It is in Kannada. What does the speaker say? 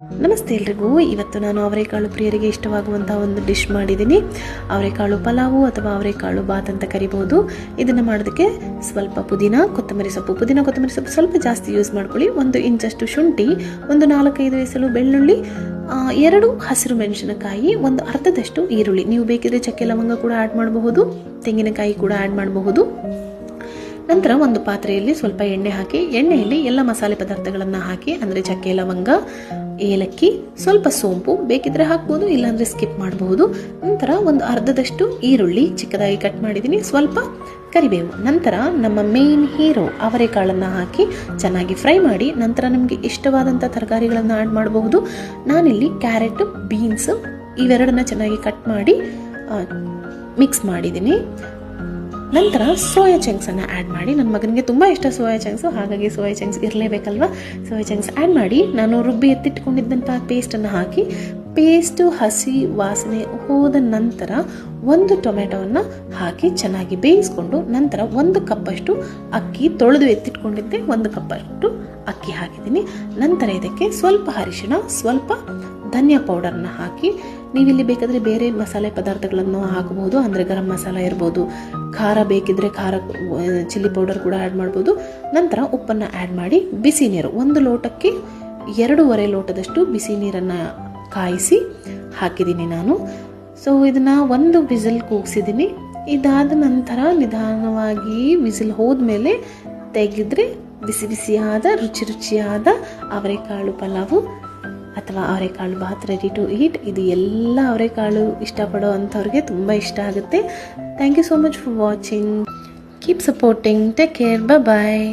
ನಮಸ್ತೆ ಎಲ್ರಿಗೂ. ಇವತ್ತು ನಾನು ಅವರೆಕಾಳು ಪ್ರಿಯರಿಗೆ ಇಷ್ಟವಾಗುವಂಥ ಒಂದು ಡಿಶ್ ಮಾಡಿದ್ದೀನಿ. ಅವರೆಕಾಳು ಪಲಾವು ಅಥವಾ ಅವರೆಕಾಳು ಬಾತ್ ಅಂತ ಕರಿಬಹುದು. ಇದನ್ನು ಮಾಡೋದಕ್ಕೆ ಸ್ವಲ್ಪ ಕೊತ್ತಂಬರಿ ಸೊಪ್ಪು ಸ್ವಲ್ಪ ಜಾಸ್ತಿ ಯೂಸ್ ಮಾಡ್ಕೊಳ್ಳಿ. 1 ಇಂಚಷ್ಟು ಶುಂಠಿ, ಒಂದು 4-5 ಎಸಳು ಬೆಳ್ಳುಳ್ಳಿ, 2 ಹಸಿರು ಮೆಣಸಿನಕಾಯಿ, ಒಂದು ಅರ್ಧದಷ್ಟು ಈರುಳ್ಳಿ. ನೀವು ಬೇಕಿದ್ರೆ ಚಕ್ಕೆ ಲವಂಗ ಕೂಡ ಆ್ಯಡ್ ಮಾಡಬಹುದು, ತೆಂಗಿನಕಾಯಿ ಕೂಡ ಆ್ಯಡ್ ಮಾಡಬಹುದು. ನಂತರ ಒಂದು ಪಾತ್ರೆಯಲ್ಲಿ ಸ್ವಲ್ಪ ಎಣ್ಣೆ ಹಾಕಿ, ಎಣ್ಣೆಯಲ್ಲಿ ಎಲ್ಲ ಮಸಾಲೆ ಪದಾರ್ಥಗಳನ್ನು ಹಾಕಿ, ಅಂದರೆ ಚಕ್ಕೆ ಲವಂಗ, ಏಲಕ್ಕಿ, ಸ್ವಲ್ಪ ಸೋಂಪು ಬೇಕಿದ್ರೆ ಹಾಕ್ಬೋದು, ಇಲ್ಲಾಂದರೆ ಸ್ಕಿಪ್ ಮಾಡಬಹುದು. ನಂತರ ಒಂದು ಅರ್ಧದಷ್ಟು ಈರುಳ್ಳಿ ಚಿಕ್ಕದಾಗಿ ಕಟ್ ಮಾಡಿದ್ದೀನಿ, ಸ್ವಲ್ಪ ಕರಿಬೇವು. ನಂತರ ನಮ್ಮ ಮೇನ್ ಹೀರೋ ಅವರೆಕಾಳನ್ನು ಹಾಕಿ ಚೆನ್ನಾಗಿ ಫ್ರೈ ಮಾಡಿ, ನಂತರ ನಮಗೆ ಇಷ್ಟವಾದಂಥ ತರಕಾರಿಗಳನ್ನು ಆ್ಯಡ್ ಮಾಡಬಹುದು. ನಾನಿಲ್ಲಿ ಕ್ಯಾರೆಟ್, ಬೀನ್ಸ್ ಇವೆರಡನ್ನ ಚೆನ್ನಾಗಿ ಕಟ್ ಮಾಡಿ ಮಿಕ್ಸ್ ಮಾಡಿದ್ದೀನಿ. ನಂತರ ಸೋಯಾ ಚಂಕ್ಸನ್ನು ಆ್ಯಡ್ ಮಾಡಿ, ನನ್ನ ಮಗನಿಗೆ ತುಂಬ ಇಷ್ಟ ಸೋಯಾ ಚಂಕ್ಸು, ಹಾಗಾಗಿ ಸೋಯಾ ಚಂಕ್ಸ್ ಇರಲೇಬೇಕಲ್ವ. ಸೋಯಾ ಚಂಕ್ಸ್ ಆ್ಯಡ್ ಮಾಡಿ ನಾನು ರುಬ್ಬಿ ಎತ್ತಿಟ್ಕೊಂಡಿದ್ದಂಥ ಪೇಸ್ಟನ್ನು ಹಾಕಿ, ಪೇಸ್ಟು ಹಸಿ ವಾಸನೆ ಹೋದ ನಂತರ 1 ಟೊಮೆಟೊವನ್ನು ಹಾಕಿ ಚೆನ್ನಾಗಿ ಬೇಯಿಸ್ಕೊಂಡು, ನಂತರ 1 ಕಪ್ಪಷ್ಟು ಅಕ್ಕಿ ತೊಳೆದು ಎತ್ತಿಟ್ಕೊಂಡಿದ್ದೆ, 1 ಕಪ್ಪಷ್ಟು ಅಕ್ಕಿ ಹಾಕಿದ್ದೀನಿ. ನಂತರ ಇದಕ್ಕೆ ಸ್ವಲ್ಪ ಅರಿಶಿಣ, ಸ್ವಲ್ಪ ಧನಿಯಾ ಪೌಡರ್ನ ಹಾಕಿ, ನೀವಿಲ್ಲಿ ಬೇಕಾದರೆ ಬೇರೆ ಮಸಾಲೆ ಪದಾರ್ಥಗಳನ್ನು ಹಾಕಬಹುದು, ಅಂದರೆ ಗರಂ ಮಸಾಲ ಇರ್ಬೋದು, ಖಾರ ಬೇಕಿದ್ರೆ ಖಾರ ಚಿಲ್ಲಿ ಪೌಡರ್ ಕೂಡ ಆ್ಯಡ್ ಮಾಡ್ಬೋದು. ನಂತರ ಉಪ್ಪನ್ನು ಆ್ಯಡ್ ಮಾಡಿ, ಬಿಸಿ ನೀರು 1 ಲೋಟಕ್ಕೆ 2.5 ಲೋಟದಷ್ಟು ಬಿಸಿ ನೀರನ್ನು ಕಾಯಿಸಿ ಹಾಕಿದ್ದೀನಿ ನಾನು. ಸೊ ಇದನ್ನು 1 ವಿಸಿಲ್ ಕೂಗಿಸಿದ್ದೀನಿ. ಇದಾದ ನಂತರ ನಿಧಾನವಾಗಿ ವಿಸಿಲ್ ಹೋದ್ಮೇಲೆ ತೆಗೆದ್ರೆ ಬಿಸಿ ಬಿಸಿಯಾದ ರುಚಿಯಾದ ಅವರೆಕಾಳು ಪಲಾವು ಅಥವಾ ಅವರೆಕಾಳು ಬಾತ್ ರೆಡಿ ಟು ಈಟ್. ಇದು ಎಲ್ಲ ಅವರೆಕಾಳು ಇಷ್ಟಪಡೋ ಅಂಥವ್ರಿಗೆ ತುಂಬ ಇಷ್ಟ ಆಗುತ್ತೆ. Thank you so much for watching. Keep supporting. Take care. Bye.